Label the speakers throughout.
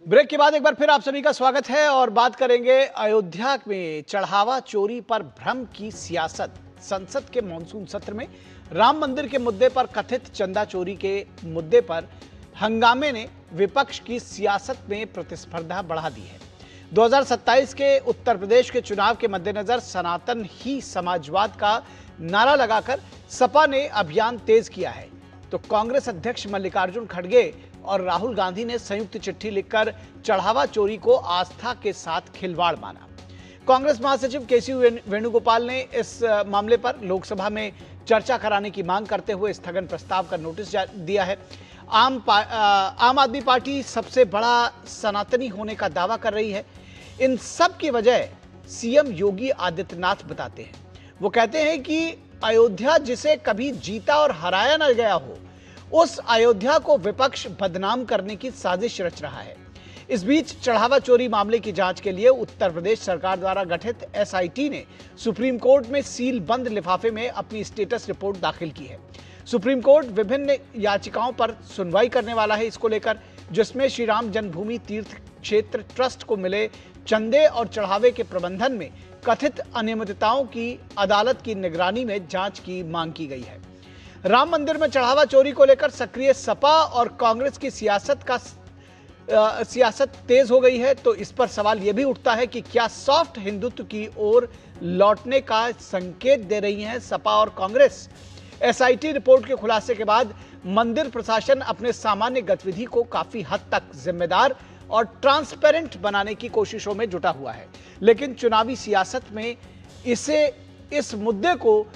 Speaker 1: Break के बाद एक बार फिर आप सभी का स्वागत है और बात करेंगे अयोध्या में चढ़ावा चोरी पर भ्रम की सियासत। संसद के मानसून सत्र में राम मंदिर के मुद्दे पर कथित चंदा चोरी के मुद्दे पर हंगामे ने विपक्ष की सियासत में प्रतिस्पर्धा बढ़ा दी है। 2027 के उत्तर प्रदेश के चुनाव के मद्देनजर सनातन ही समाजवाद का नारा लगाकर सपा ने अभियान तेज किया है, तो कांग्रेस अध्यक्ष मल्लिकार्जुन खड़गे और राहुल गांधी ने संयुक्त चिट्ठी लिखकर चढ़ावा चोरी को आस्था के साथ खिलवाड़ माना। कांग्रेस महासचिव केसी वेणुगोपाल ने इस मामले पर लोकसभा में चर्चा कराने की मांग करते हुए स्थगन प्रस्ताव का नोटिस दिया है। आम आदमी पार्टी सबसे बड़ा सनातनी होने का दावा कर रही है। इन सब की वजह सीएम योगी आदित्यनाथ बताते हैं। वो कहते हैं कि अयोध्या जिसे कभी जीता और हराया न गया हो, उस अयोध्या को विपक्ष बदनाम करने की साजिश रच रहा है। इस बीच चढ़ावा चोरी मामले की जांच के लिए उत्तर प्रदेश सरकार द्वारा गठित एसआईटी ने सुप्रीम कोर्ट में सील बंद लिफाफे में अपनी स्टेटस रिपोर्ट दाखिल की है। सुप्रीम कोर्ट विभिन्न याचिकाओं पर सुनवाई करने वाला है इसको लेकर, जिसमें श्री राम जन्मभूमि तीर्थ क्षेत्र ट्रस्ट को मिले चंदे और चढ़ावे के प्रबंधन में कथित अनियमितताओं की अदालत की निगरानी में जांच की मांग की गई है। राम मंदिर में चढ़ावा चोरी को लेकर सक्रिय सपा और कांग्रेस की सियासत तेज हो गई है, तो इस पर सवाल यह भी उठता है कि क्या सॉफ्ट हिंदुत्व की ओर लौटने का संकेत दे रही हैं सपा और कांग्रेस। एसआईटी रिपोर्ट के खुलासे के बाद मंदिर प्रशासन अपने सामान्य गतिविधि को काफी हद तक जिम्मेदार और ट्रांसपेरेंट बनाने की कोशिशों में जुटा हुआ है, लेकिन चुनावी सियासत में इस मुद्दे को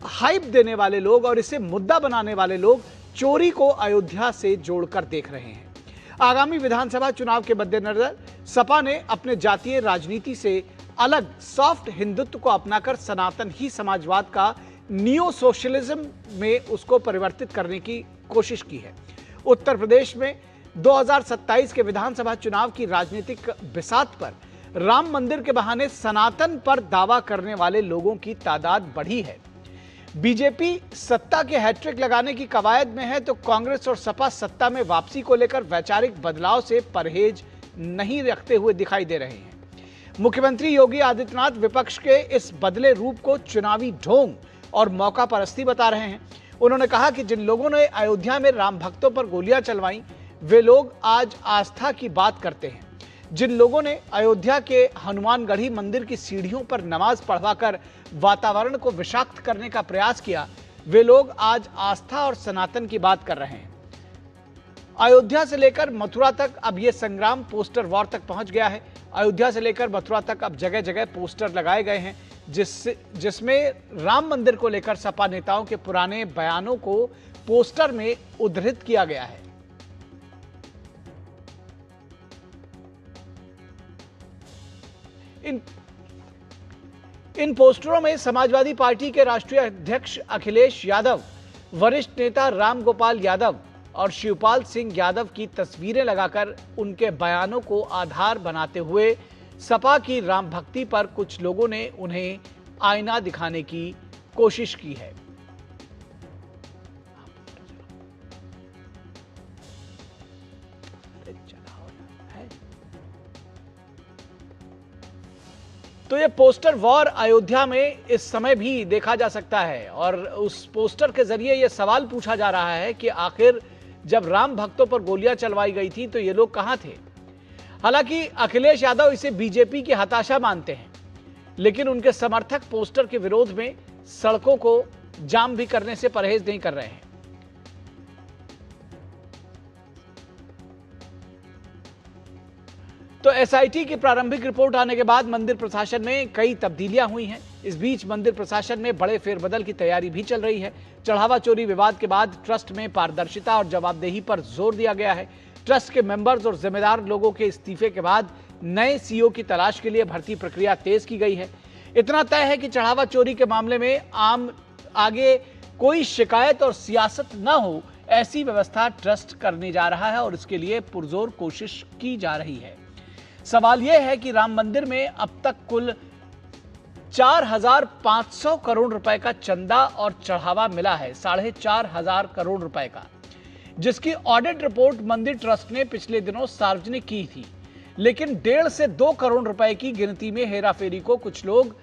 Speaker 1: हाइप देने वाले लोग और इसे मुद्दा बनाने वाले लोग चोरी को अयोध्या से जोड़कर देख रहे हैं। आगामी विधानसभा चुनाव के मद्देनजर सपा ने अपने जातीय राजनीति से अलग सॉफ्ट हिंदुत्व को अपनाकर सनातन ही समाजवाद का नियो सोशलिज्म में उसको परिवर्तित करने की कोशिश की है। उत्तर प्रदेश में 2027 के विधानसभा चुनाव की राजनीतिक बिसात पर राम मंदिर के बहाने सनातन पर दावा करने वाले लोगों की तादाद बढ़ी है। बीजेपी सत्ता के हैट्रिक लगाने की कवायद में है, तो कांग्रेस और सपा सत्ता में वापसी को लेकर वैचारिक बदलाव से परहेज नहीं रखते हुए दिखाई दे रहे हैं। मुख्यमंत्री योगी आदित्यनाथ विपक्ष के इस बदले रूप को चुनावी ढोंग और मौका परस्ती बता रहे हैं। उन्होंने कहा कि जिन लोगों ने अयोध्या में राम भक्तों पर गोलियां चलवाई, वे लोग आज आस्था की बात करते हैं। जिन लोगों ने अयोध्या के हनुमानगढ़ी मंदिर की सीढ़ियों पर नमाज पढ़वाकर वातावरण को विषाक्त करने का प्रयास किया, वे लोग आज आस्था और सनातन की बात कर रहे हैं। अयोध्या से लेकर मथुरा तक अब यह संग्राम पोस्टर वॉर तक पहुंच गया है। अयोध्या से लेकर मथुरा तक अब जगह जगह पोस्टर लगाए गए हैं, जिसमें राम मंदिर को लेकर सपा नेताओं के पुराने बयानों को पोस्टर में उद्धृत किया गया है। इन पोस्टरों में समाजवादी पार्टी के राष्ट्रीय अध्यक्ष अखिलेश यादव, वरिष्ठ नेता राम गोपाल यादव और शिवपाल सिंह यादव की तस्वीरें लगाकर उनके बयानों को आधार बनाते हुए सपा की राम भक्ति पर कुछ लोगों ने उन्हें आईना दिखाने की कोशिश की है। तो ये पोस्टर वॉर अयोध्या में इस समय भी देखा जा सकता है और उस पोस्टर के जरिए ये सवाल पूछा जा रहा है कि आखिर जब राम भक्तों पर गोलियां चलवाई गई थी तो ये लोग कहां थे। हालांकि अखिलेश यादव इसे बीजेपी की हताशा मानते हैं, लेकिन उनके समर्थक पोस्टर के विरोध में सड़कों को जाम भी करने से परहेज नहीं कर रहे हैं। तो एसआईटी की प्रारंभिक रिपोर्ट आने के बाद मंदिर प्रशासन में कई तब्दीलियां हुई हैं। इस बीच मंदिर प्रशासन में बड़े फेरबदल की तैयारी भी चल रही है। चढ़ावा चोरी विवाद के बाद ट्रस्ट में पारदर्शिता और जवाबदेही पर जोर दिया गया है। ट्रस्ट के मेंबर्स और जिम्मेदार लोगों के इस्तीफे के बाद नए सीईओ की तलाश के लिए भर्ती प्रक्रिया तेज की गई है। इतना तय है कि चढ़ावा चोरी के मामले में आगे कोई शिकायत और सियासत न हो, ऐसी व्यवस्था ट्रस्ट करने जा रहा है और इसके लिए पुरजोर कोशिश की जा रही है। सवाल यह है कि राम मंदिर में अब तक कुल 4,500 करोड़ रुपए का चंदा और चढ़ावा मिला है, 4,500 करोड़ रुपए का। जिसकी ऑडिट रिपोर्ट मंदिर ट्रस्ट ने पिछले दिनों सार्वजनिक की थी। लेकिन 1.5 से 2 करोड़ रुपए की गिनती में हेराफेरी को कुछ लोग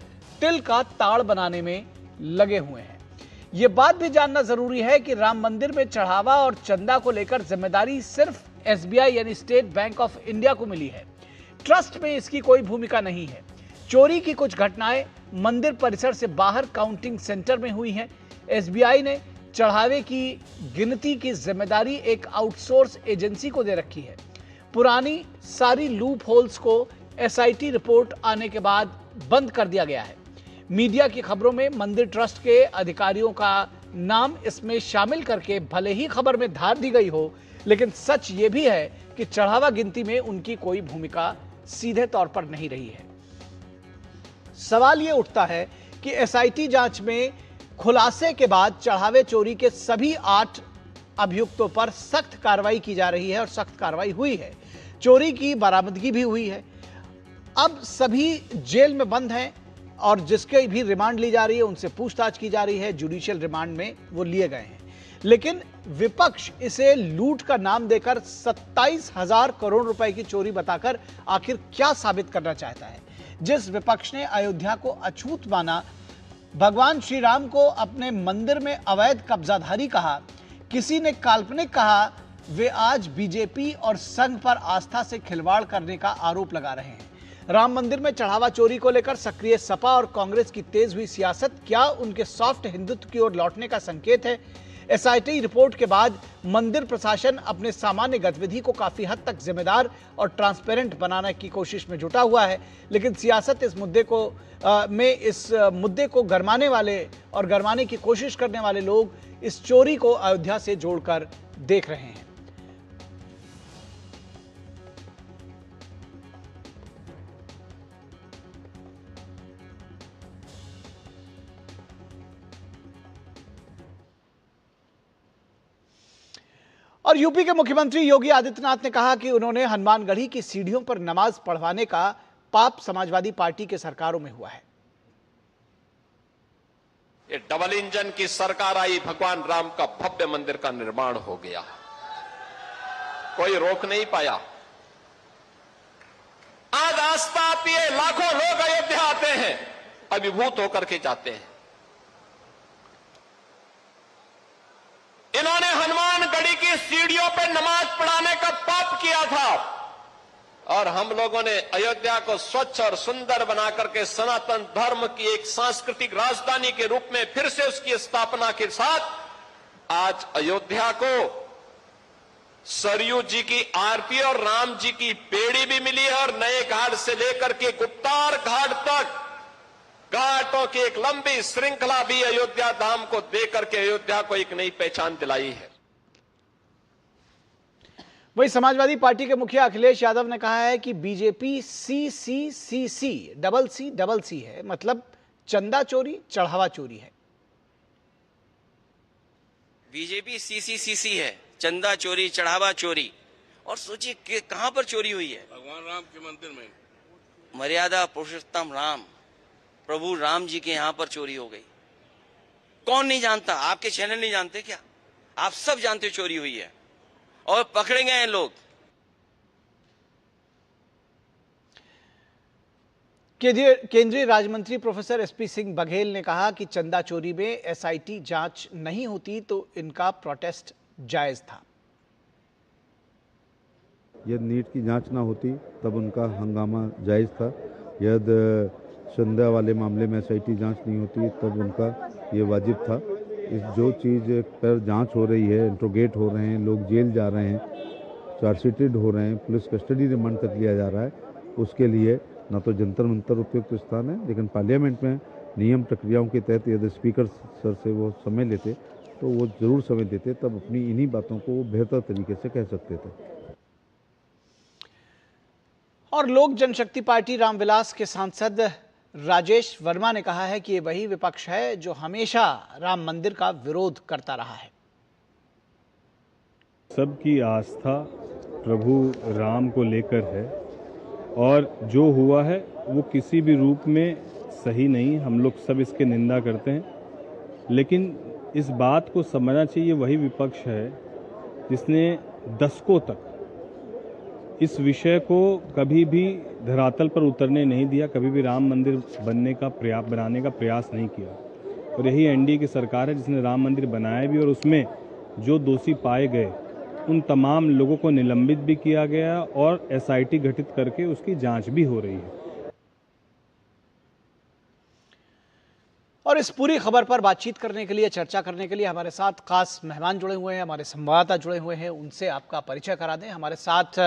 Speaker 1: तिल का ताड़ बनाने में लगे हुए हैं। यह बात भी जानना जरूरी है कि राम मंदिर में चढ़ावा और चंदा को लेकर जिम्मेदारी सिर्फ SBI यानी स्टेट बैंक ऑफ इंडिया को मिली है। ट्रस्ट में इसकी कोई भूमिका नहीं है। चोरी की कुछ घटनाएं मंदिर परिसर से बाहर काउंटिंग सेंटर में हुई हैं। SBI ने चढ़ावे की गिनती की जिम्मेदारी एक आउटसोर्स एजेंसी को दे रखी है। पुरानी सारी लूप होल्स को SIT रिपोर्ट आने के बाद बंद कर दिया गया है। मीडिया की खबरों में मंदिर ट्रस्ट के अधिकारियों का नाम इसमें शामिल करके भले ही खबर में धार दी गई हो, लेकिन सच ये भी है कि चढ़ावा गिनती में उनकी कोई भूमिका सीधे तौर पर नहीं रही है। सवाल ये उठता है कि SIT जांच में खुलासे के बाद चढ़ावे चोरी के सभी 8 अभियुक्तों पर सख्त कार्रवाई की जा रही है और सख्त कार्रवाई हुई है। चोरी की बरामदगी भी हुई है। अब सभी जेल में बंद हैं और जिसके भी रिमांड ली जा रही है उनसे पूछताछ की जा रही है। जुडिशियल रिमांड में वो लिए गए हैं, लेकिन विपक्ष इसे लूट का नाम देकर 27,000 करोड़ रुपए की चोरी बताकर आखिर क्या साबित करना चाहता है। जिस विपक्ष ने अयोध्या को अछूत माना, भगवान श्री राम को अपने मंदिर में अवैध कब्जाधारी कहा, किसी ने काल्पनिक कहा, वे आज बीजेपी और संघ पर आस्था से खिलवाड़ करने का आरोप लगा रहे हैं। राम मंदिर में चढ़ावा चोरी को लेकर सक्रिय सपा और कांग्रेस की तेज हुई सियासत क्या उनके सॉफ्ट हिंदुत्व की ओर लौटने का संकेत है? SIT रिपोर्ट के बाद मंदिर प्रशासन अपने सामान्य गतिविधि को काफी हद तक जिम्मेदार और ट्रांसपेरेंट बनाने की कोशिश में जुटा हुआ है, लेकिन सियासत इस मुद्दे को गरमाने वाले और गरमाने की कोशिश करने वाले लोग इस चोरी को अयोध्या से जोड़कर देख रहे हैं। और यूपी के मुख्यमंत्री योगी आदित्यनाथ ने कहा कि उन्होंने हनुमानगढ़ी की सीढ़ियों पर नमाज पढ़वाने का पाप समाजवादी पार्टी के सरकारों में हुआ है।
Speaker 2: ये डबल इंजन की सरकार आई, भगवान राम का भव्य मंदिर का निर्माण हो गया, कोई रोक नहीं पाया। आज आस्था आती है, लाखों लोग अयोध्या आते हैं, अभिभूत होकर के जाते हैं। इन्होंने हनुमानगढ़ी की सीढ़ियों पर नमाज पढ़ाने का पाप किया था और हम लोगों ने अयोध्या को स्वच्छ और सुंदर बनाकर के सनातन धर्म की एक सांस्कृतिक राजधानी के रूप में फिर से उसकी स्थापना के साथ आज अयोध्या को सरयू जी की आरती और राम जी की पेड़ी भी मिली है और नए घाट से लेकर के गुप्तार घाट तक घाटों की एक लंबी श्रृंखला भी अयोध्या धाम को देकर के अयोध्या को एक नई पहचान दिलाई है।
Speaker 1: वहीं समाजवादी पार्टी के मुखिया अखिलेश यादव ने कहा है कि बीजेपी CCCC डबल C है, मतलब चंदा चोरी चढ़ावा चोरी है।
Speaker 3: बीजेपी CCCC है, चंदा चोरी चढ़ावा चोरी। और सोचिए कहां पर चोरी हुई है?
Speaker 4: भगवान राम के मंदिर में।
Speaker 3: मर्यादा पुरुषोत्तम राम प्रभु राम जी के यहां पर चोरी हो गई। कौन नहीं जानता? आपके चैनल नहीं जानते क्या? आप सब जानते चोरी हुई है और पकड़े गए हैं लोग।
Speaker 1: केंद्रीय राज्य मंत्री प्रोफेसर SP सिंह बघेल ने कहा कि चंदा चोरी में SIT जांच नहीं होती तो इनका प्रोटेस्ट जायज था।
Speaker 5: यदि नीट की जांच ना होती तब उनका हंगामा जायज था। यदि चंदा वाले मामले में SIT जांच नहीं होती तब उनका ये वाजिब था। इस जो चीज़ पर जांच हो रही है, इंट्रोगेट हो रहे हैं, लोग जेल जा रहे हैं, चार्जशीटेड हो रहे हैं, पुलिस कस्टडी रिमांड तक लिया जा रहा है, उसके लिए ना तो जंतर मंतर उपयुक्त स्थान है, लेकिन पार्लियामेंट में नियम प्रक्रियाओं के तहत यदि स्पीकर सर से वो समय लेते तो वो जरूर समय देते, तब अपनी इन्हीं बातों को वो बेहतर तरीके से कह सकते थे।
Speaker 1: और लोक जनशक्ति पार्टी रामविलास के सांसद राजेश वर्मा ने कहा है कि ये वही विपक्ष है जो हमेशा राम मंदिर का विरोध करता रहा है।
Speaker 6: सबकी आस्था प्रभु राम को लेकर है और जो हुआ है वो किसी भी रूप में सही नहीं। हम लोग सब इसके निंदा करते हैं, लेकिन इस बात को समझना चाहिए वही विपक्ष है जिसने दशकों तक इस विषय को कभी भी धरातल पर उतरने नहीं दिया, कभी भी राम मंदिर बनाने का प्रयास नहीं किया। और यही एनडीए की सरकार है जिसने राम मंदिर बनाया भी, और उसमें जो दोषी पाए गए उन तमाम लोगों को निलंबित भी किया गया और एसआईटी गठित करके उसकी जांच भी हो रही है।
Speaker 1: और इस पूरी खबर पर बातचीत करने के लिए, चर्चा करने के लिए हमारे साथ खास मेहमान जुड़े हुए हैं, हमारे संवाददाता जुड़े हुए हैं। उनसे आपका परिचय करा दें। हमारे साथ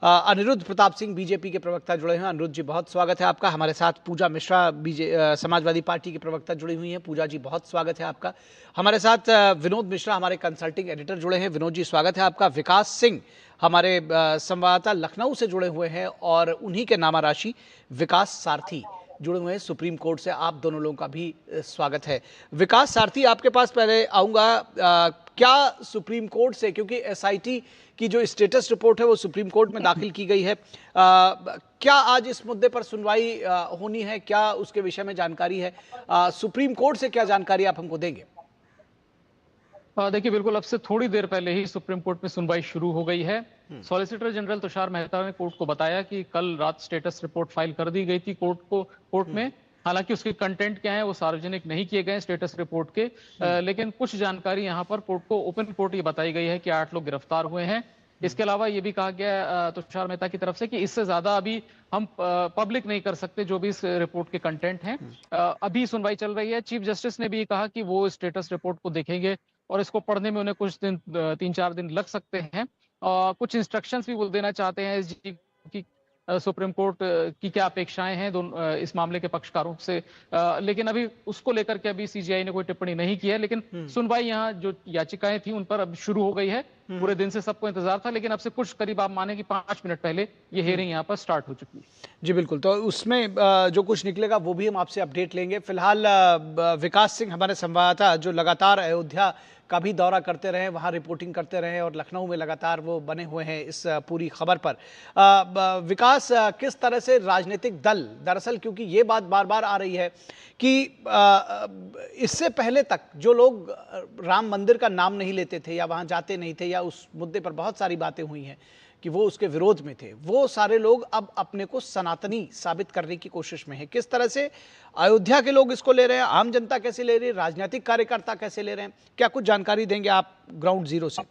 Speaker 1: अनिरुद्ध प्रताप सिंह बीजेपी के प्रवक्ता जुड़े हुए हैं। अनिरुद्ध जी, बहुत स्वागत है आपका। हमारे साथ पूजा मिश्रा समाजवादी पार्टी की प्रवक्ता जुड़ी हुई हैं। पूजा जी, बहुत स्वागत है आपका। हमारे साथ विनोद मिश्रा हमारे कंसल्टिंग एडिटर जुड़े हैं। विनोद जी, स्वागत है आपका। विकास सिंह हमारे संवाददाता लखनऊ से जुड़े हुए हैं, और उन्हीं के नामा राशि विकास सारथी जुड़े हुए हैं सुप्रीम कोर्ट से। आप दोनों लोगों का भी स्वागत है। विकास सारथी, आपके पास पहले आऊँगा। क्या सुप्रीम कोर्ट से, क्योंकि एसआईटी की जो स्टेटस रिपोर्ट है वो सुप्रीम कोर्ट में दाखिल की गई है, क्या आज इस मुद्दे पर सुनवाई होनी है? क्या उसके विषय में जानकारी है? सुप्रीम कोर्ट से क्या जानकारी आप हमको देंगे?
Speaker 4: देखिए, बिल्कुल अब से थोड़ी देर पहले ही सुप्रीम कोर्ट में सुनवाई शुरू हो गई है। सॉलिसिटर जनरल तुषार मेहता ने कोर्ट को बताया कि कल रात स्टेटस रिपोर्ट फाइल कर दी गई थी कोर्ट में। हालांकि उसके कंटेंट क्या है वो सार्वजनिक नहीं किए गए स्टेटस रिपोर्ट के, लेकिन कुछ जानकारी यहाँ पर कोर्ट को, ओपन कोर्ट ये बताई गई है कि 8 लोग गिरफ्तार हुए हैं। इसके अलावा ये भी कहा गया तुषार मेहता की तरफ से कि इससे ज्यादा अभी हम पब्लिक नहीं कर सकते जो भी इस रिपोर्ट के कंटेंट हैं। अभी सुनवाई चल रही है। चीफ जस्टिस ने भी कहा कि वो स्टेटस रिपोर्ट को देखेंगे और इसको पढ़ने में उन्हें कुछ दिन, 3-4 दिन लग सकते हैं। कुछ इंस्ट्रक्शंस भी वो देना चाहते हैं एसजी की सुप्रीम कोर्ट की क्या अपेक्षाएं हैं दोनों इस मामले के पक्षकारों से, लेकिन अभी उसको लेकर के अभी सीजीआई ने कोई टिप्पणी नहीं की है। लेकिन सुनवाई यहाँ जो याचिकाएं थी उन पर अब शुरू हो गई है। पूरे दिन से सबको इंतजार था, लेकिन अब से कुछ करीब आप माने कि 5 मिनट पहले ये हियरिंग यहाँ पर स्टार्ट हो चुकी है।
Speaker 1: जी बिल्कुल, तो उसमें जो कुछ निकलेगा वो भी हम आपसे अपडेट लेंगे। फिलहाल विकास सिंह हमारे संवाददाता जो लगातार अयोध्या का भी दौरा करते रहे, वहाँ रिपोर्टिंग करते रहे, और लखनऊ में लगातार वो बने हुए हैं इस पूरी खबर पर। विकास, किस तरह से राजनीतिक दल, दरअसल क्योंकि ये बात बार बार आ रही है कि इससे पहले तक जो लोग राम मंदिर का नाम नहीं लेते थे या वहाँ जाते नहीं थे, या उस मुद्दे पर बहुत सारी बातें हुई हैं कि वो उसके विरोध में थे, वो सारे लोग अब अपने को सनातनी साबित करने की कोशिश में हैं। किस तरह से अयोध्या के लोग इसको ले रहे हैं, आम जनता कैसे ले रही है, राजनीतिक कार्यकर्ता कैसे ले रहे हैं, क्या कुछ जानकारी देंगे आप ग्राउंड जीरो से?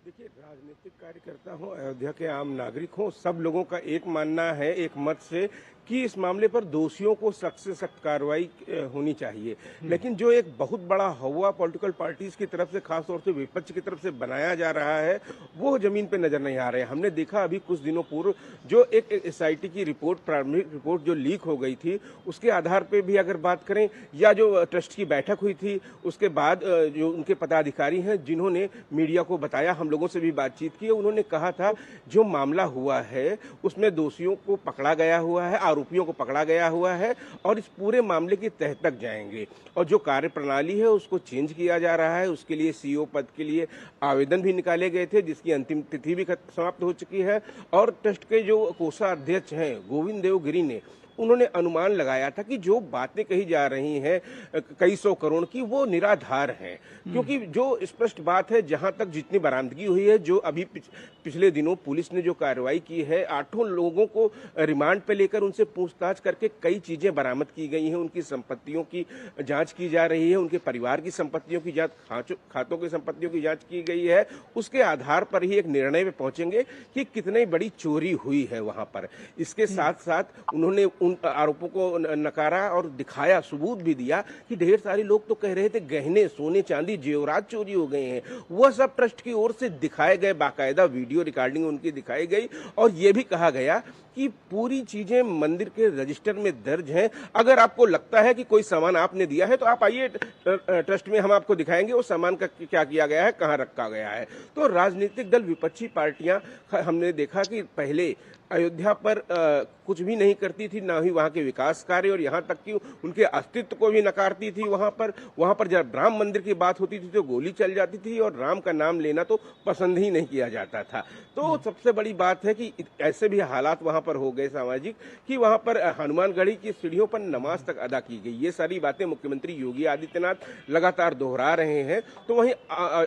Speaker 7: देखिए, राजनीतिक कार्यकर्ता हो, अयोध्या के आम नागरिक हो, सब लोगों का एक मानना है, एक मत से, कि इस मामले पर दोषियों को सख्त से सख्त कार्रवाई होनी चाहिए। लेकिन जो एक बहुत बड़ा हवा पॉलिटिकल पार्टीज की तरफ से, खासतौर से विपक्ष की तरफ से बनाया जा रहा है, वो जमीन पे नजर नहीं आ रहे हैं। हमने देखा अभी कुछ दिनों पूर्व जो एक एसआईटी की रिपोर्ट, प्रारंभिक रिपोर्ट जो लीक हो गई थी, उसके आधार पे भी अगर बात करें, या जो ट्रस्ट की बैठक हुई थी उसके बाद जो उनके पदाधिकारी हैं जिन्होंने मीडिया को बताया, हम लोगों से भी बातचीत की, उन्होंने कहा था जो मामला हुआ है उसमें दोषियों को पकड़ा गया हुआ है, आरोपियों को पकड़ा गया हुआ है, और इस पूरे मामले की तह तक जाएंगे। और जो कार्य प्रणाली है उसको चेंज किया जा रहा है। उसके लिए सीईओ पद के लिए आवेदन भी निकाले गए थे, जिसकी अंतिम तिथि भी समाप्त हो चुकी है। और ट्रस्ट के जो कोषाध्यक्ष हैं गोविंद देव गिरी ने, उन्होंने अनुमान लगाया था कि जो बातें कही जा रही हैं कई सौ करोड़ की, वो निराधार हैं। क्योंकि जो स्पष्ट बात है, जहां तक जितनी बरामदगी हुई है, जो अभी पिछले दिनों पुलिस ने जो कार्रवाई की है, 8 लोगों को रिमांड पे लेकर उनसे पूछताछ करके कई चीजें बरामद की गई हैं। उनकी संपत्तियों की जांच की जा रही है, उनके परिवार की संपत्तियों की जांच, खातों की संपत्तियों की जांच की गई है। उसके आधार पर ही एक निर्णय में पहुंचेंगे कि कितनी बड़ी चोरी हुई है वहां पर। इसके साथ साथ उन्होंने उन आरोपों को नकारा और दिखाया, सबूत भी दिया कि ढेर सारे लोग तो कह रहे थे गहने, सोने चांदी, जेवरात चोरी हो गए हैं। वह सब ट्रस्ट की ओर से दिखाए गए, बाकायदा वीडियो रिकॉर्डिंग उनकी दिखाई गई, और यह भी कहा गया कि पूरी चीजें मंदिर के रजिस्टर में दर्ज हैं। अगर आपको लगता है कि कोई सामान आपने दिया है तो आप आइए ट्रस्ट में, हम आपको दिखाएंगे उस सामान का क्या किया गया है, कहां रखा गया है। तो राजनीतिक दल, विपक्षी पार्टियां, हमने देखा कि पहले अयोध्या पर कुछ भी नहीं करती थी, ना ही वहां के विकास कार्य, और यहां तक कि उनके अस्तित्व को भी नकारती थी। वहां पर जब राम मंदिर की बात होती थी तो गोली चल जाती थी, और राम का नाम लेना तो पसंद ही नहीं किया जाता था। तो सबसे बड़ी बात है कि ऐसे भी हालात वहां पर हो गए सामाजिक कि वहां पर हनुमानगढ़ी की सीढ़ियों पर नमाज तक अदा की गई। ये सारी बातें मुख्यमंत्री योगी आदित्यनाथ लगातार दोहरा रहे हैं। तो वहीं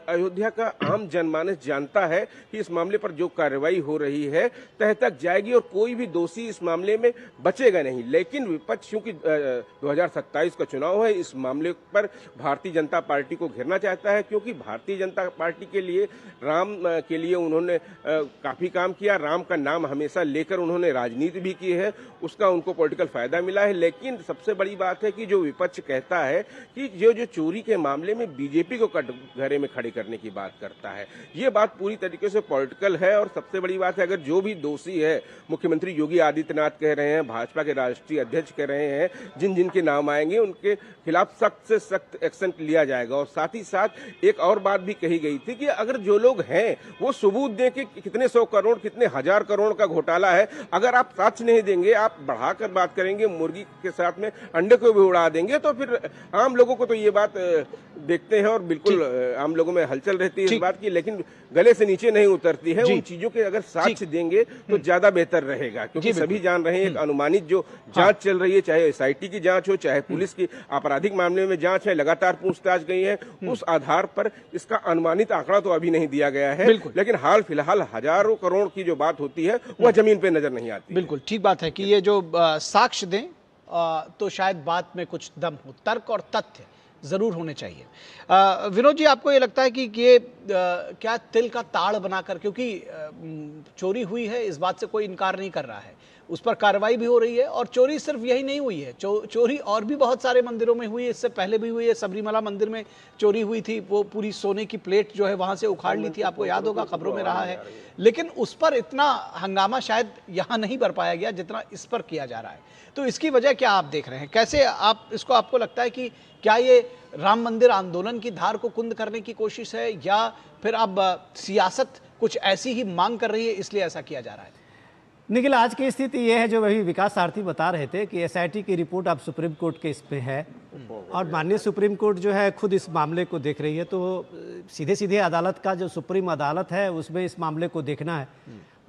Speaker 7: अयोध्या का आम जनमानस जानता है कि इस मामले पर जो कार्रवाई हो रही है तह तक जाएगी और कोई भी दोषी इस मामले में बचेगा नहीं। लेकिन विपक्ष, क्योंकि 2027 का चुनाव है, इस मामले पर भारतीय जनता पार्टी को घेरना चाहता है, क्योंकि भारतीय जनता पार्टी के लिए राम के लिए उन्होंने काफी काम किया। राम का नाम हमेशा लेकर उन्होंने राजनीति भी की है, उसका उनको पॉलिटिकल फायदा मिला है। लेकिन सबसे बड़ी बात है कि जो विपक्ष कहता है कि जो चोरी के मामले में बीजेपी को कटघरे में खड़े करने की बात करता है, ये बात पूरी तरीके से पॉलिटिकल है। और सबसे बड़ी बात है, अगर जो भी दोषी है, मुख्यमंत्री योगी आदित्यनाथ कह रहे हैं, भाजपा के राष्ट्रीय अध्यक्ष कह रहे हैं, जिन जिन के नाम आएंगे उनके खिलाफ सख्त से सख्त एक्शन लिया जाएगा। और साथ ही साथ एक और बात भी कही गई थी कि अगर जो लोग हैं वो सबूत दें कि कितने 100 करोड़ कितने 1000 करोड़ का घोटाला है, अगर आप सच नहीं देंगे, आप बढ़ाकर बात करेंगे, मुर्गी के साथ में अंडे को भी उड़ा देंगे, तो फिर आम लोगों को तो ये बात देखते हैं और बिल्कुल आम लोगों में हलचल रहती है इस बात की, लेकिन गले से नीचे नहीं उतरती है। उन चीजों के अगर साक्ष्य देंगे तो ज्यादा बेहतर रहेगा, क्योंकि सभी जान रहे हैं एक अनुमानित जो जांच चल रही है, चाहे एसआईटी की जांच हो, चाहे पुलिस की आपराधिक मामले में जांच है, लगातार पूछताछ गई है, उस आधार पर इसका अनुमानित आंकड़ा तो अभी नहीं दिया गया है। लेकिन हाल फिलहाल हजारों करोड़ की जो बात होती है वह जमीन पे नजर नहीं आती।
Speaker 1: बिल्कुल ठीक बात है कि ये जो साक्ष्य दें तो शायद बात में कुछ दम हो, तर्क और तथ्य जरूर होने चाहिए। विनोद जी, आपको ये लगता है कि ये क्या तिल का ताड़ बनाकर, क्योंकि चोरी हुई है इस बात से कोई इनकार नहीं कर रहा है, उस पर कार्रवाई भी हो रही है, और चोरी सिर्फ यही नहीं हुई है, चोरी और भी बहुत सारे मंदिरों में हुई है, इससे पहले भी हुई है। सबरीमला मंदिर में चोरी हुई थी, वो पूरी सोने की प्लेट जो है वहां से उखाड़ ली थी, आपको याद होगा, खबरों में रहा है। लेकिन उस पर इतना हंगामा शायद यहाँ नहीं बरपाया गया जितना इस पर किया जा रहा है। तो इसकी वजह क्या आप देख रहे हैं, कैसे आप इसको, आपको लगता है कि क्या ये राम मंदिर आंदोलन की धार को कुंद करने की कोशिश है, या फिर अब सियासत कुछ ऐसी ही मांग कर रही है इसलिए ऐसा किया जा रहा है?
Speaker 8: निखिल, आज की स्थिति ये है जो वही विकास सारथी बता रहे थे कि एसआईटी की रिपोर्ट अब सुप्रीम कोर्ट के इस पे है, और माननीय सुप्रीम कोर्ट जो है खुद इस मामले को देख रही है। तो सीधे सीधे अदालत का जो सुप्रीम अदालत है उसमें इस मामले को देखना है।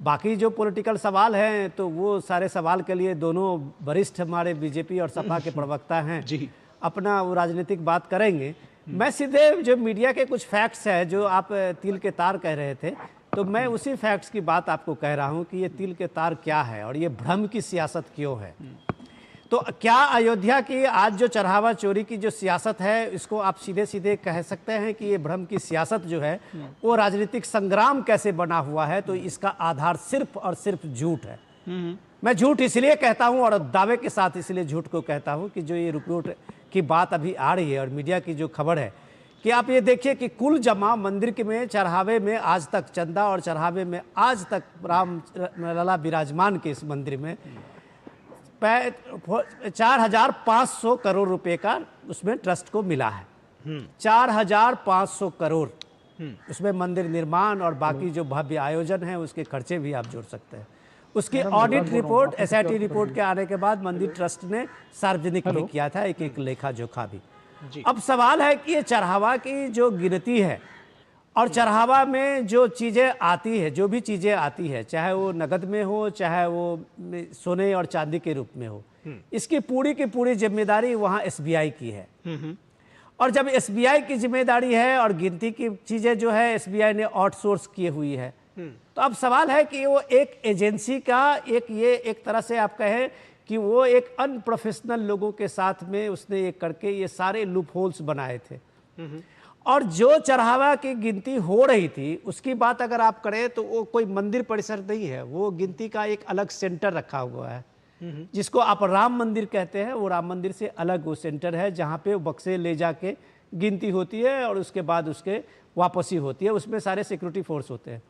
Speaker 8: बाकी जो पॉलिटिकल सवाल हैं तो वो सारे सवाल के लिए दोनों वरिष्ठ हमारे बीजेपी और सपा के प्रवक्ता हैं जी, अपना वो राजनीतिक बात करेंगे। मैं सीधे जो मीडिया के कुछ फैक्ट्स है जो आप तिल के तार कह रहे थे, तो मैं उसी फैक्ट्स की बात आपको कह रहा हूं कि ये तिल के तार क्या है और ये भ्रम की सियासत क्यों है। तो क्या अयोध्या की आज जो चढ़ावा चोरी की जो सियासत है, इसको आप सीधे सीधे कह सकते हैं कि ये भ्रम की सियासत जो है वो राजनीतिक संग्राम कैसे बना हुआ है, तो इसका आधार सिर्फ और सिर्फ झूठ है। मैं झूठ इसलिए कहता हूं और दावे के साथ इसलिए झूठ को कहता हूं कि जो ये रिपोर्ट की बात अभी आ रही है और मीडिया की जो खबर है कि आप ये देखिए कि कुल जमा मंदिर के में चढ़ावे में आज तक चंदा और चढ़ावे में आज तक राम लला विराजमान के इस मंदिर में 4500 करोड़ रुपए का उसमें ट्रस्ट को मिला है। 4500 करोड़ उसमें मंदिर निर्माण और बाकी जो भव्य आयोजन है उसके खर्चे भी आप जोड़ सकते हैं। उसकी ऑडिट रिपोर्ट एसआईटी रिपोर्ट के आने के बाद मंदिर ट्रस्ट ने सार्वजनिक भी किया था एक लेखा जोखा भी। अब सवाल है कि ये चढ़ावा की जो गिनती है और चढ़ावा में जो चीज़ें आती है, जो भी चीज़ें आती है, चाहे वो नगद में हो चाहे वो सोने और चांदी के रूप में हो, इसकी पूरी की पूरी जिम्मेदारी वहाँ एसबीआई की है। और जब एसबीआई की जिम्मेदारी है और गिनती की चीज़ें जो है एसबीआई ने आउटसोर्स की हुई है, तो अब सवाल है कि वो एक एजेंसी का एक तरह से आप कहें कि वो एक अनप्रोफेशनल लोगों के साथ में उसने ये करके ये सारे लूप होल्स बनाए थे। और जो चढ़ावा की गिनती हो रही थी उसकी बात अगर आप करें तो वो कोई मंदिर परिसर नहीं है, वो गिनती का एक अलग सेंटर रखा हुआ है जिसको आप राम मंदिर कहते हैं। वो राम मंदिर से अलग वो सेंटर है जहाँ पे बक्से ले जाके गिनती होती है और उसके बाद उसके वापसी होती है, उसमें सारे सिक्योरिटी फोर्स होते हैं।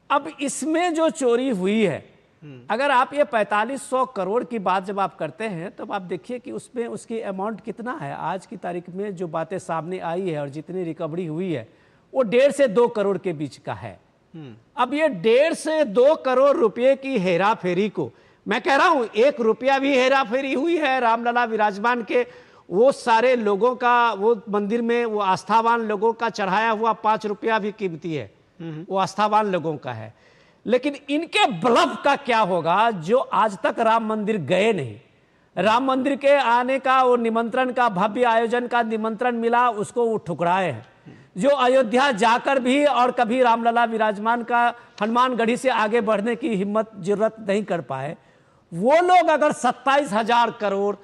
Speaker 8: अब इसमें जो चोरी हुई है, अगर आप ये 4500 करोड़ की बात जब आप करते हैं तो आप देखिए कि उसमें उसकी अमाउंट कितना है। आज की तारीख में जो बातें सामने आई है और जितनी रिकवरी हुई है वो 1.5 से 2 करोड़ के बीच का है। अब ये 1.5 से 2 करोड़ रुपए की हेरा फेरी को, मैं कह रहा हूं 1 रुपया भी हेरा फेरी हुई है रामलला विराजमान के, वो सारे लोगों का, वो मंदिर में वो आस्थावान लोगों का चढ़ाया हुआ 5 रुपया भी कीमती है, वो आस्थावान लोगों का है। लेकिन इनके ब्लफ का क्या होगा? जो आज तक राम मंदिर गए नहीं, राम मंदिर के आने का वो निमंत्रण का, भव्य आयोजन का निमंत्रण मिला, उसको वो ठुकराए हैं। जो अयोध्या जाकर भी और कभी रामलला विराजमान का हनुमानगढ़ी से आगे बढ़ने की हिम्मत जरूरत नहीं कर पाए, वो लोग अगर 27,000 करोड़,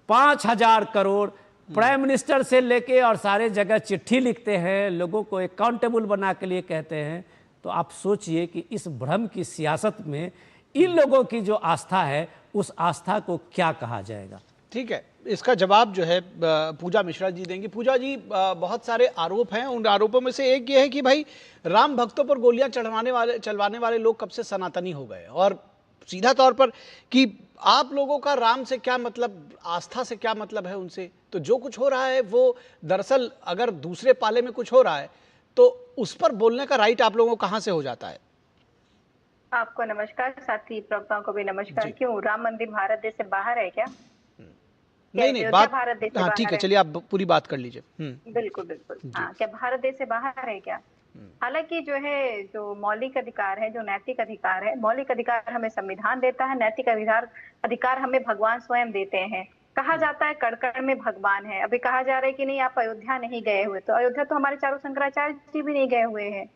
Speaker 8: 5,000 करोड़ प्राइम मिनिस्टर से लेके और सारे जगह चिट्ठी लिखते हैं, लोगों को अकाउंटेबल बना के लिए कहते हैं, तो आप सोचिए कि इस भ्रम की सियासत में इन लोगों की जो आस्था है, उस आस्था को क्या कहा जाएगा?
Speaker 1: ठीक है, इसका जवाब जो है पूजा मिश्रा जी देंगी। पूजा जी, बहुत सारे आरोप हैं, उन आरोपों में से एक ये है कि भाई राम भक्तों पर गोलियां चलवाने वाले लोग कब से सनातनी हो गए, और सीधा तौर पर कि आप लोगों का राम से क्या मतलब, आस्था से क्या मतलब है उनसे, तो जो कुछ हो रहा है वो दरअसल अगर दूसरे पाले में कुछ हो रहा है तो उस पर बोलने का राइट आप लोगों को कहां से हो जाता है?
Speaker 9: आपको नमस्कार, साथी प्रवक्ताओं को भी नमस्कार। क्यों राम मंदिर भारत देश से बाहर है क्या?
Speaker 1: नहीं, बात भारत देश से बाहर, ठीक है, चलिए आप पूरी बात कर लीजिए।
Speaker 9: बिल्कुल बिल्कुल, हाँ, क्या भारत देश से बाहर है क्या? हालांकि जो है, जो मौलिक अधिकार है, जो नैतिक अधिकार है, मौलिक अधिकार हमें संविधान देता है, नैतिक अधिकार हमें भगवान स्वयं देते हैं। कहा जाता है कण कण में भगवान है। अभी कहा जा रहा है कि नहीं, आप अयोध्या नहीं गए हुए, तो अयोध्या तो हमारे चारों शंकराचार्य जी भी नहीं गए हुए हैं।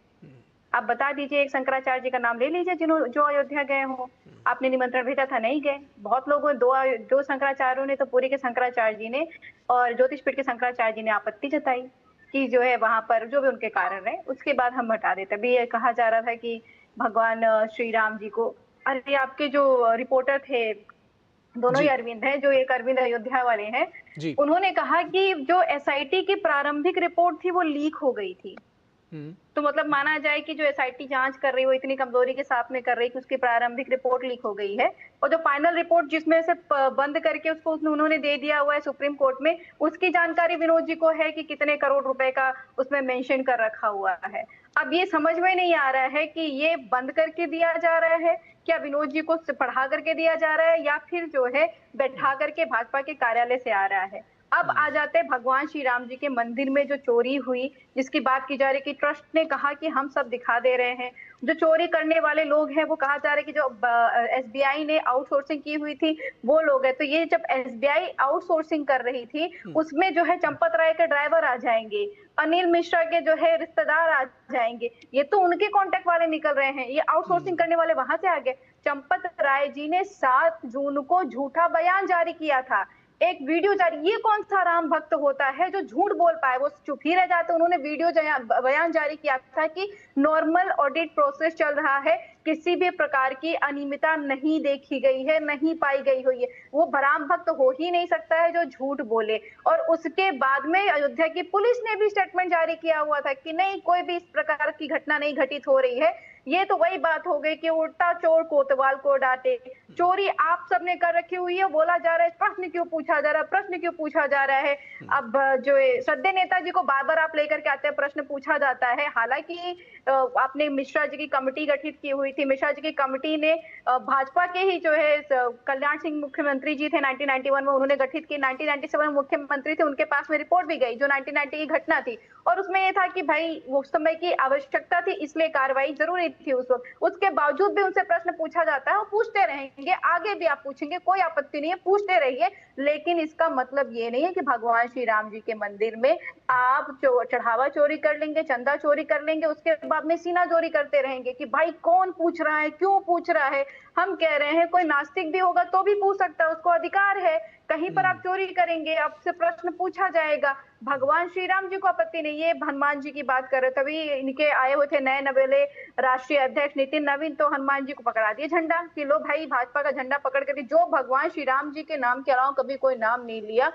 Speaker 9: आप बता दीजिए, एक शंकराचार्य जी का नाम ले लीजिए जो अयोध्या गए हो। आपने निमंत्रण भेजा था, नहीं गए। बहुत लोगों, दो शंकराचार्यों ने तो, पूरी के शंकराचार्य जी ने और ज्योतिषपीठ के शंकराचार्य जी ने आपत्ति जताई कि जो है वहां पर जो भी उनके कारण रहे, उसके बाद हम हटा देते। अभी ये कहा जा रहा था कि भगवान श्री राम जी को, अरे आपके जो रिपोर्टर थे, दोनों ही अरविंद हैं, जो एक अरविंद अयोध्या वाले हैं, उन्होंने कहा कि जो एसआईटी की प्रारंभिक रिपोर्ट थी वो लीक हो गई थी। तो मतलब माना जाए कि जो एसआईटी जांच कर रही है वो इतनी कमजोरी के साथ में कर रही है कि उसकी प्रारंभिक रिपोर्ट लीक हो गई है, और जो फाइनल रिपोर्ट जिसमें से बंद करके उसको उन्होंने दे दिया हुआ है सुप्रीम कोर्ट में, उसकी जानकारी विनोद जी को है कि कितने करोड़ रुपए का उसमें मेंशन कर रखा हुआ है। अब ये समझ में नहीं आ रहा है कि ये बंद करके दिया जा रहा है, क्या विनोद जी को पढ़ा करके दिया जा रहा है, या फिर जो है बैठा करके भाजपा के कार्यालय से आ रहा है। अब आ जाते हैं भगवान श्री राम जी के मंदिर में जो चोरी हुई, जिसकी बात की जा रही है कि ट्रस्ट ने कहा कि हम सब दिखा दे रहे हैं। जो चोरी करने वाले लोग हैं वो कहा जा रहा है कि जो एसबीआई ने आउटसोर्सिंग की हुई थी वो लोग हैं। तो ये जब एसबीआई आउटसोर्सिंग कर रही थी, उसमें जो है चंपत राय के ड्राइवर आ जाएंगे, अनिल मिश्रा के जो है रिश्तेदार आ जाएंगे, ये तो उनके कॉन्टेक्ट वाले निकल रहे हैं, ये आउटसोर्सिंग करने वाले वहां से आ गए। चंपत राय जी ने 7 जून को झूठा बयान जारी किया था, एक वीडियो जारी। ये कौन सा राम भक्त होता है जो झूठ बोल पाए, वो चुप ही रह जाते। उन्होंने वीडियो बयान जारी किया था कि नॉर्मल ऑडिट प्रोसेस चल रहा है, किसी भी प्रकार की अनियमितता नहीं देखी गई है, नहीं पाई गई हुई है। वो राम भक्त हो ही नहीं सकता है जो झूठ बोले। और उसके बाद में अयोध्या की पुलिस ने भी स्टेटमेंट जारी किया हुआ था कि नहीं, कोई भी इस प्रकार की घटना नहीं घटित हो रही है। ये तो वही बात हो गई कि उल्टा चोर कोतवाल को डांटे। चोरी आप सबने कर रखी हुई है, बोला जा रहा है, प्रश्न क्यों पूछा जा रहा है, प्रश्न क्यों पूछा जा रहा है। अब जो श्रद्धेय नेताजी को बार बार आप लेकर के आते हैं, प्रश्न पूछा जाता है। हालांकि आपने मिश्रा जी की कमेटी गठित की हुई थी, मिश्रा जी की कमेटी ने भाजपा के ही जो है कल्याण सिंह मुख्यमंत्री जी थे 1991 में, उन्होंने गठित की। 1997 में मुख्यमंत्री थे, उनके पास में रिपोर्ट भी गई जो 1990 की घटना थी, और उसमें यह था कि भाई उस समय की आवश्यकता थी, इसलिए कार्रवाई जरूरी थी उस वक्त। उसके बावजूद भी उनसे प्रश्न पूछा जाता है, वो पूछते रहेंगे, आगे भी आप पूछेंगे, कोई आपत्ति नहीं है, पूछते रहिए। लेकिन इसका मतलब ये नहीं है कि भगवान श्री राम जी के मंदिर में आप चढ़ावा चोरी कर लेंगे, चंदा चोरी कर लेंगे, उसके बाद में सीना चोरी करते रहेंगे कि भाई कौन पूछ रहा है, क्यों पूछ रहा है। हम कह रहे हैं कोई नास्तिक भी होगा तो भी पूछ सकता है, उसको अधिकार है। कहीं पर आप चोरी करेंगे, आपसे प्रश्न पूछा जाएगा। भगवान श्री राम जी को आपत्ति नहीं। ये हनुमान जी की बात कर रहे, तभी इनके आए हुए थे नए नवेले राष्ट्रीय अध्यक्ष नितिन नवीन, तो हनुमान जी को पकड़ा दिए झंडा कि लो भाई, भाजपा का झंडा पकड़ करके, जो भगवान श्री राम जी के नाम के अलावा कभी कोई नाम नहीं लिया,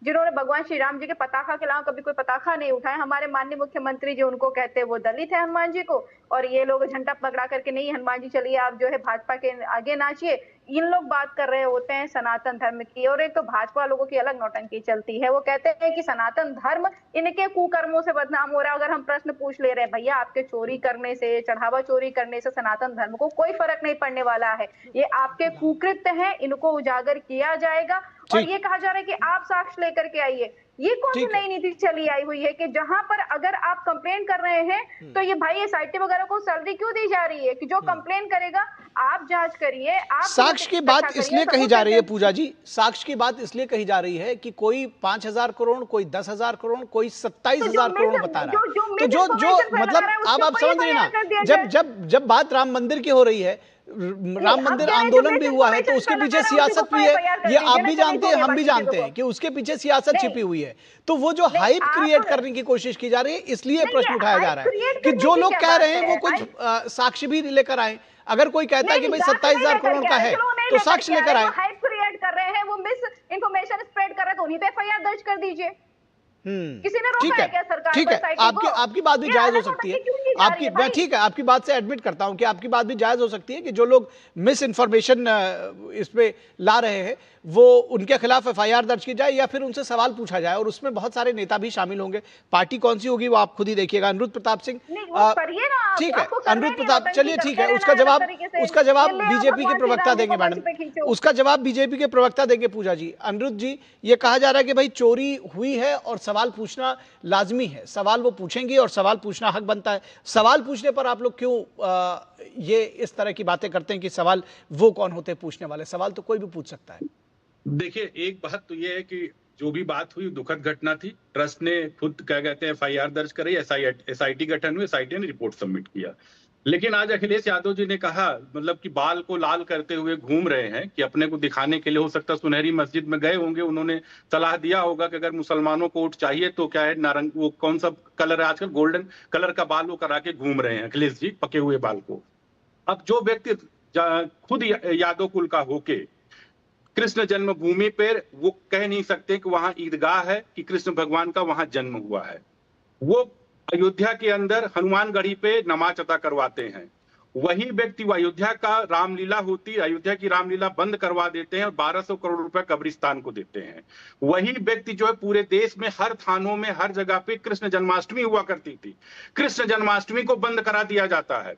Speaker 9: जिन्होंने भगवान श्री राम जी के पताखा के अलावा कभी कोई पताखा नहीं उठाया। हमारे माननीय मुख्यमंत्री जी उनको कहते हैं वो दलित है हनुमान जी को, और ये लोग झंडा पकड़ा करके नहीं, हनुमान जी चलिए आप जो है भाजपा के आगे नाचिए। इन लोग बात कर रहे होते हैं सनातन धर्म की, और एक तो भाजपा लोगों की अलग नौटंकी चलती है। वो कहते हैं कि सनातन धर्म इनके कुकर्मों से बदनाम हो रहा है। अगर हम प्रश्न पूछ ले रहे हैं, भैया आपके चोरी करने से, चढ़ावा चोरी करने से सनातन धर्म को कोई फर्क नहीं पड़ने वाला है, ये आपके कुकृत्य हैं, इनको उजागर किया जाएगा। और ये कहा जा रहा है कि आप साक्ष्य लेकर के आइए। ये कौन सी
Speaker 1: ठीक है।
Speaker 9: नई नीति चली आई हुई है कि जहां पर अगर आप कंप्लेन कर रहे हैं तो ये भाई एसआईटी वगैरह को सैलरी क्यों दी जा रही है कि जो कंप्लेन करेगा आप जांच करिए, आप
Speaker 1: साक्ष्य की बात इसलिए कही जा रही है पूजा जी, साक्ष्य की बात इसलिए कही जा रही है कि कोई 5,000 करोड़, कोई 10,000 करोड़, कोई 27,000 करोड़ बता रहा है। तो जो मतलब आप समझ रहे ना, जब बात राम मंदिर की हो रही है, राम मंदिर आंदोलन भी हुआ है तो उसके पीछे सियासत भी है, ये आप भी जानते हैं, हम भी जानते हैं कि उसके पीछे सियासत छिपी हुई है। तो वो जो हाइप क्रिएट करने की कोशिश की जा रही है, इसलिए प्रश्न उठाया जा रहा है कि जो लोग कह रहे हैं वो कुछ साक्ष्य भी लेकर आए। अगर कोई कहता है कि भाई 27,000 करोड़ का है तो साक्ष्य लेकर आए।
Speaker 9: हाइप क्रिएट कर रहे हैं, वो मिस इंफॉर्मेशन स्प्रेड कर रहे हैं, तो उन्हीं पे एफआईआर दर्ज कर दीजिए। किसी ने रोका है क्या सरकार को?
Speaker 1: ठीक है, आपकी बात भी जायज हो सकती है। मैं ठीक है, आपकी बात से एडमिट करता हूं कि आपकी बात भी जायज हो सकती है कि जो लोग मिस इन्फॉर्मेशन इस पे ला रहे हैं वो उनके खिलाफ एफआईआर दर्ज की जाए या फिर उनसे सवाल पूछा जाए, और उसमें बहुत सारे नेता भी शामिल होंगे। पार्टी कौन सी होगी वो आप खुद ही देखिएगा। अनिरुद्ध प्रताप सिंह, ठीक है, अनिरुद्ध प्रताप, चलिए ठीक है, उसका जवाब बीजेपी के प्रवक्ता देंगे मैडम, उसका जवाब बीजेपी के प्रवक्ता देंगे। पूजा जी, अनिरुद्ध जी, ये कहा जा रहा है कि भाई चोरी हुई है और सवाल पूछना लाजमी है, सवाल वो पूछेंगी और सवाल पूछना हक बनता है। सवाल पूछने पर आप लोग क्यों ये इस तरह की बातें करते हैं कि सवाल वो कौन होते हैं पूछने वाले? सवाल तो कोई भी पूछ सकता है।
Speaker 10: देखिए, एक बात तो ये है कि जो भी बात हुई दुखद घटना थी। ट्रस्ट ने खुद क्या कहते हैं एफआईआर दर्ज करी, एसआईटी गठन हुई, एसआईटी ने रिपोर्ट सबमिट किया। लेकिन आज अखिलेश यादव जी ने कहा, मतलब कि बाल को लाल करते हुए घूम रहे हैं कि अपने को दिखाने के लिए, हो सकता है सुनहरी मस्जिद में गए होंगे, उन्होंने सलाह दिया होगा कि अगर मुसलमानों को वोट चाहिए तो क्या है, नारंग वो कौन सा कलर है आजकल, गोल्डन कलर का बाल वो करा के घूम रहे हैं अखिलेश जी, पके हुए बाल को। अब जो व्यक्ति खुद यादव कुल का होके कृष्ण जन्मभूमि पर वो कह नहीं सकते कि वहां ईदगाह है, कि कृष्ण भगवान का वहां जन्म हुआ है। वो अयोध्या के अंदर हनुमानगढ़ी पे नमाज अदा करवाते हैं। वही व्यक्ति, वो अयोध्या का रामलीला होती, अयोध्या की रामलीला बंद करवा देते हैं और 1200 करोड़ रुपए कब्रिस्तान को देते हैं। वही व्यक्ति जो है पूरे देश में हर थानों में हर जगह पे कृष्ण जन्माष्टमी हुआ करती थी, कृष्ण जन्माष्टमी को बंद करा दिया जाता है।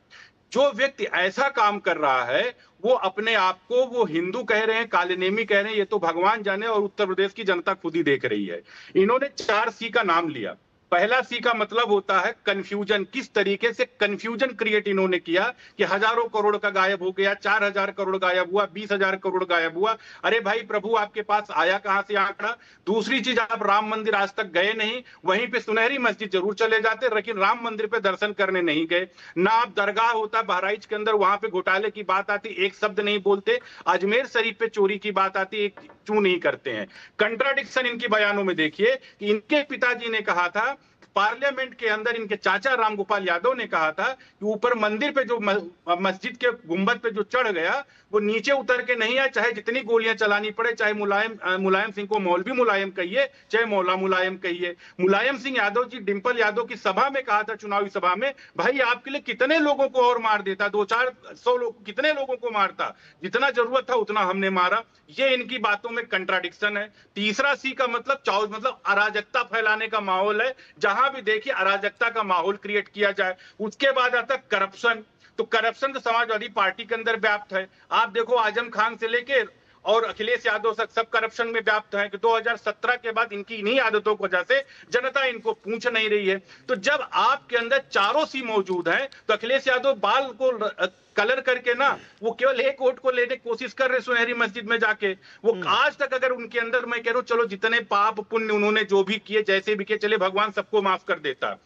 Speaker 10: जो व्यक्ति ऐसा काम कर रहा है वो अपने आप को वो हिंदू कह रहे हैं, कालेनेमी कह रहे हैं, ये तो भगवान जाने, और उत्तर प्रदेश की जनता खुद ही देख रही है। इन्होंने 4 सी का नाम लिया। पहला सी का मतलब होता है कंफ्यूजन। किस तरीके से कंफ्यूजन क्रिएट इन्होंने किया कि हजारों करोड़ का गायब हो गया, 4,000 करोड़ गायब हुआ, 20,000 करोड़ गायब हुआ। अरे भाई प्रभु, आपके पास आया कहां से आंकड़ा? दूसरी चीज, आप राम मंदिर आज तक गए नहीं, वहीं पे सुनहरी मस्जिद जरूर चले जाते, लेकिन राम मंदिर पे दर्शन करने नहीं गए। ना आप दरगाह होता बहराइच के अंदर, वहां पे घोटाले की बात आती, एक शब्द नहीं बोलते। अजमेर शरीफ पे चोरी की बात आती, एक चू नहीं करते हैं। कंट्राडिक्शन इनके बयानों में देखिए कि इनके पिताजी ने कहा था पार्लियामेंट के अंदर, इनके चाचा रामगोपाल यादव ने कहा था कि ऊपर मंदिर पे जो मस्जिद के गुंबद पे जो चढ़ गया वो नीचे उतर के नहीं आया, चाहे जितनी गोलियां चलानी पड़े, चाहे मुलायम सिंह को मौलवी मुलायम कहिए, चाहे मौला मुलायम कहिए। मुलायम सिंह यादव जी डिंपल यादव की सभा में कहा था, चुनावी सभा में, भाई आपके लिए कितने लोगों को और मार देता, 200-400 लोग, कितने लोगों को मारता, जितना जरूरत था उतना हमने मारा। ये इनकी बातों में कंट्राडिक्शन है। तीसरा सी का मतलब अराजकता फैलाने का माहौल है, जहां भी देखिए अराजकता का माहौल क्रिएट किया जाए। उसके बाद आता करप्शन। तो करप्शन तो समाजवादी पार्टी के अंदर व्याप्त है। आप देखो आजम खान से लेके और अखिलेश यादव तक सब करप्शन में व्याप्त है कि 2017 के बाद इनकी इन्हीं आदतों की वजह से जनता इनको पूछ नहीं रही है। तो जब आपके अंदर चारों सी मौजूद हैं तो अखिलेश यादव बाल को कलर करके ना वो केवल एक वोट को लेने की कोशिश कर रहे सुनहरी मस्जिद में जाके। वो आज तक अगर उनके अंदर, मैं कह रहा हूं, चलो जितने पाप पुण्य उन्होंने जो भी किए, जैसे भी किए, चले भगवान सबको माफ कर देता।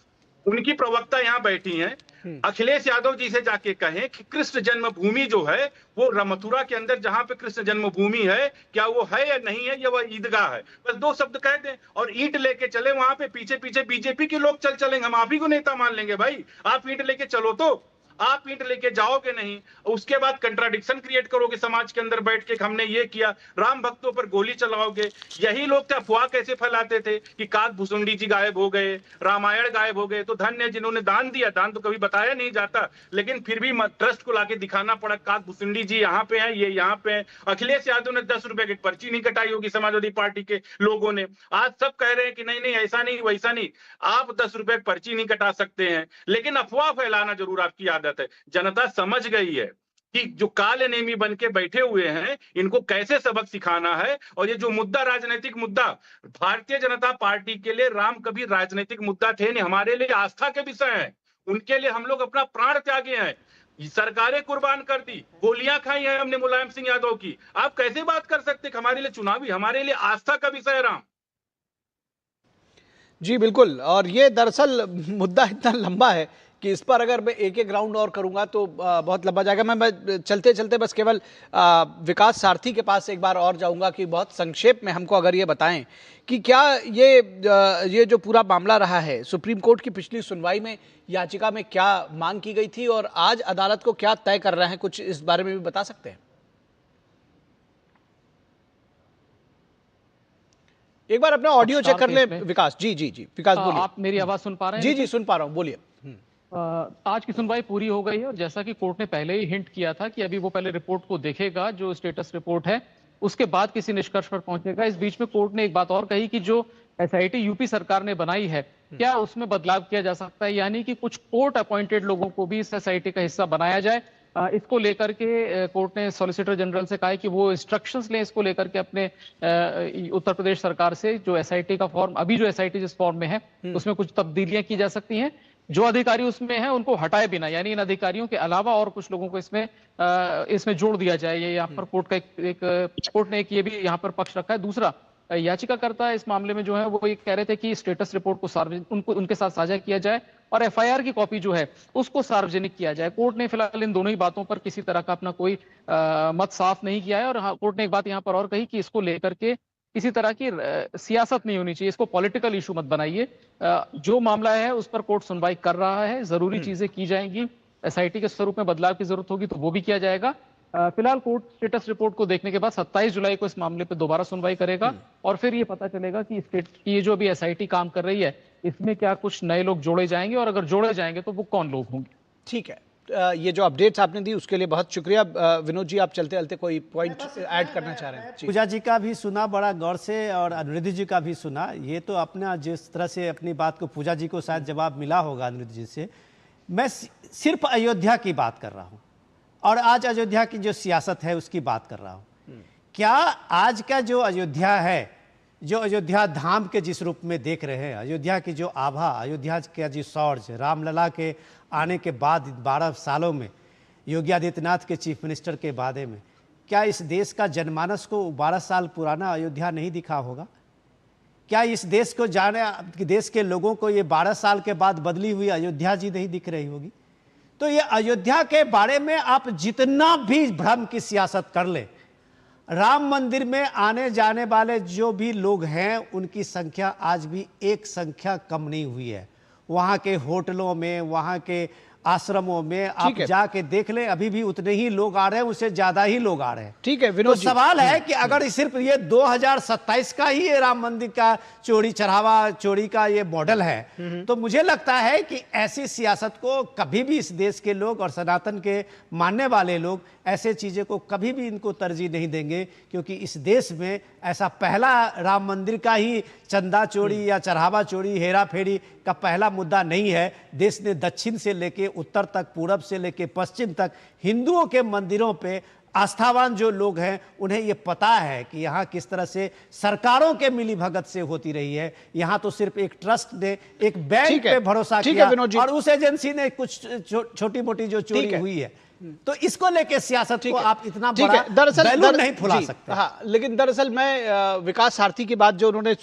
Speaker 10: उनकी प्रवक्ता यहाँ बैठी हैं, अखिलेश यादव जी से जाके कहें कि कृष्ण जन्मभूमि जो है वो मथुरा के अंदर जहां पे कृष्ण जन्मभूमि है, क्या वो है या नहीं है, या वह ईदगाह है? बस 2 शब्द कह दें और ईंट लेके चले वहां पे, पीछे पीछे बीजेपी के लोग चलेंगे, हम आप ही को नेता मान लेंगे। भाई आप ईंट लेके चलो, तो आप ईंट लेके जाओगे नहीं। उसके बाद कंट्राडिक्शन क्रिएट करोगे समाज के अंदर बैठ के, हमने ये किया, राम भक्तों पर गोली चलाओगे। यही लोग अफवाह कैसे फैलाते थे कि काक भुसुंडी जी गायब हो गए, रामायण गायब हो गए। तो धन्य जिन्होंने दान दिया, दान तो कभी बताया नहीं जाता, लेकिन फिर भी ट्रस्ट को लाके दिखाना पड़ा, काक भुसुंडी जी यहाँ पे हैं, ये यहाँ पे हैं। अखिलेश यादव ने 10 रुपए की पर्ची नहीं कटाई होगी समाजवादी पार्टी के लोगों ने। आज सब कह रहे हैं कि नहीं नहीं ऐसा नहीं वैसा नहीं। आप 10 रुपए की पर्ची नहीं कटा सकते हैं, लेकिन अफवाह फैलाना जरूर आपकी आदत है। जनता समझ गई है कि जो काले नेमी बन के बैठे हुए हैं इनको कैसे सबक सिखाना है। और ये जो मुद्दा, राजनीतिक मुद्दा, भारतीय जनता पार्टी के लिए राम कभी राजनीतिक मुद्दा थे नहीं, हमारे लिए आस्था के विषय हैं। उनके लिए हम लोग अपना प्राण त्यागे हैं, सरकारें कुर्बान कर दी, गोलियां खाई हैं हमने मुलायम सिंह यादव की। आप कैसे बात कर सकते हैं हमारे लिए चुनावी, हमारे लिए आस्था का विषय है राम।
Speaker 1: जी बिल्कुल, और ये दरअसल मुद्दा इतना लंबा है कि इस पर अगर मैं एक एक राउंड और करूंगा तो बहुत लंबा जाएगा। मैं चलते चलते बस केवल विकास सारथी के पास एक बार और जाऊंगा कि बहुत संक्षेप में हमको अगर ये बताएं कि क्या ये जो पूरा मामला रहा है, सुप्रीम कोर्ट की पिछली सुनवाई में याचिका में क्या मांग की गई थी और आज अदालत को क्या तय कर रहे हैं, कुछ इस बारे में भी बता सकते हैं? एक बार अपना ऑडियो चेक कर ले विकास। जी जी जी विकास बोलिए।
Speaker 4: आप मेरी आवाज सुन पा रहे हैं?
Speaker 1: जी जी सुन पा रहा हूं, बोलिए।
Speaker 4: आज की सुनवाई पूरी हो गई है और जैसा कि कोर्ट ने पहले ही हिंट किया था कि अभी वो पहले रिपोर्ट को देखेगा, जो स्टेटस रिपोर्ट है, उसके बाद किसी निष्कर्ष पर पहुंचेगा। इस बीच में कोर्ट ने एक बात और कही कि जो एसआईटी यूपी सरकार ने बनाई है, क्या उसमें बदलाव किया जा सकता है, यानी कि कुछ कोर्ट अपॉइंटेड लोगों को भी इस एसआईटी का हिस्सा बनाया जाए। इसको लेकर के कोर्ट ने सॉलिसिटर जनरल से कहा है कि वो इंस्ट्रक्शंस लें इसको लेकर के अपने उत्तर प्रदेश सरकार से। जो एसआईटी का फॉर्म, अभी जो एसआईटी जिस फॉर्म में है उसमें कुछ तब्दीलियां की जा सकती हैं, जो अधिकारी उसमें हैं उनको हटाए बिना, यानी इन अधिकारियों के अलावा और कुछ लोगों को इसमें जोड़ दिया जाए। ये यहाँ पर कोर्ट ने एक ये भी यहाँ पर पक्ष रखा है। दूसरा, याचिकाकर्ता इस मामले में जो है वो ये कह रहे थे कि स्टेटस रिपोर्ट को उनके साथ साझा किया जाए और एफआईआर की कॉपी जो है उसको सार्वजनिक किया जाए। कोर्ट ने फिलहाल इन दोनों ही बातों पर किसी तरह का अपना कोई मत साफ नहीं किया है। और कोर्ट ने एक बात यहाँ पर और कही कि इसको लेकर के किसी तरह की सियासत नहीं होनी चाहिए, इसको पॉलिटिकल इशू मत बनाइए। जो मामला है उस पर कोर्ट सुनवाई कर रहा है, जरूरी चीजें की जाएंगी, एसआईटी के स्वरूप में बदलाव की जरूरत होगी तो वो भी किया जाएगा। फिलहाल कोर्ट स्टेटस रिपोर्ट को देखने के बाद 27 जुलाई को इस मामले पर दोबारा सुनवाई करेगा और फिर ये पता चलेगा कि ये जो अभी एसआईटी काम कर रही है इसमें क्या कुछ नए लोग जोड़े जाएंगे और अगर जोड़े जाएंगे तो वो कौन लोग होंगे।
Speaker 1: ठीक है, ये जो अपडेट्स आपने दी उसके लिए बहुत शुक्रिया। विनोद जी, आप चलते चलते कोई पॉइंट ऐड करना चाह रहे हैं?
Speaker 8: पूजा जी का भी सुना बड़ा गौर से और अनिरुद्ध जी का भी सुना। ये तो अपना जिस तरह से अपनी बात को पूजा जी को शायद जवाब मिला होगा अनिरुद्ध जी से। मैं सिर्फ अयोध्या की बात कर रहा हूँ और आज अयोध्या की जो सियासत है उसकी बात कर रहा हूँ। क्या आज का जो अयोध्या है, जो अयोध्या धाम के जिस रूप में देख रहे हैं, अयोध्या की जो आभा, अयोध्या का जो सौर्य, रामलला के आने के बाद 12 सालों में, योगी आदित्यनाथ के चीफ मिनिस्टर के बारे में, क्या इस देश का जनमानस को 12 साल पुराना अयोध्या नहीं दिखा होगा? क्या इस देश को देश के लोगों को ये 12 साल के बाद बदली हुई अयोध्या जी नहीं दिख रही होगी? तो ये अयोध्या के बारे में आप जितना भी भ्रम की सियासत कर ले, राम मंदिर में आने जाने वाले जो भी लोग हैं उनकी संख्या आज भी एक संख्या कम नहीं हुई है। वहाँ के होटलों में, वहाँ के आश्रमों में आप जाके देख लें, अभी भी उतने ही लोग आ रहे हैं, उससे ज्यादा ही लोग आ रहे हैं।
Speaker 1: ठीक है विनोद
Speaker 8: जी, तो सवाल है कि अगर सिर्फ ये 2027 का ही ये राम मंदिर का चोरी चढ़ावा चोरी का ये मॉडल है, तो मुझे लगता है कि ऐसी सियासत को कभी भी इस देश के लोग और सनातन के मानने वाले लोग ऐसे चीजें को कभी भी इनको तरजीह नहीं देंगे, क्योंकि इस देश में ऐसा पहला राम मंदिर का ही चंदा चोरी या चढ़ावा चोरी, हेरा फेरी का पहला मुद्दा नहीं है। देश ने दक्षिण से लेके उत्तर तक, पूरब से लेके पश्चिम तक हिंदुओं के मंदिरों पे आस्थावान जो लोग हैं उन्हें ये पता है कि यहाँ किस तरह से सरकारों के मिलीभगत से होती रही है। यहाँ तो सिर्फ एक ट्रस्ट ने, एक बैंक पे भरोसा किया और उस एजेंसी ने कुछ छोटी मोटी जो चोरी हुई है, तो इसको लेके सियासत को आप इतना बड़ा बैलून नहीं फुला सकते।
Speaker 1: हाँ, लेकिन दरअसल मैं विकास सारथी की बात जो उन्होंने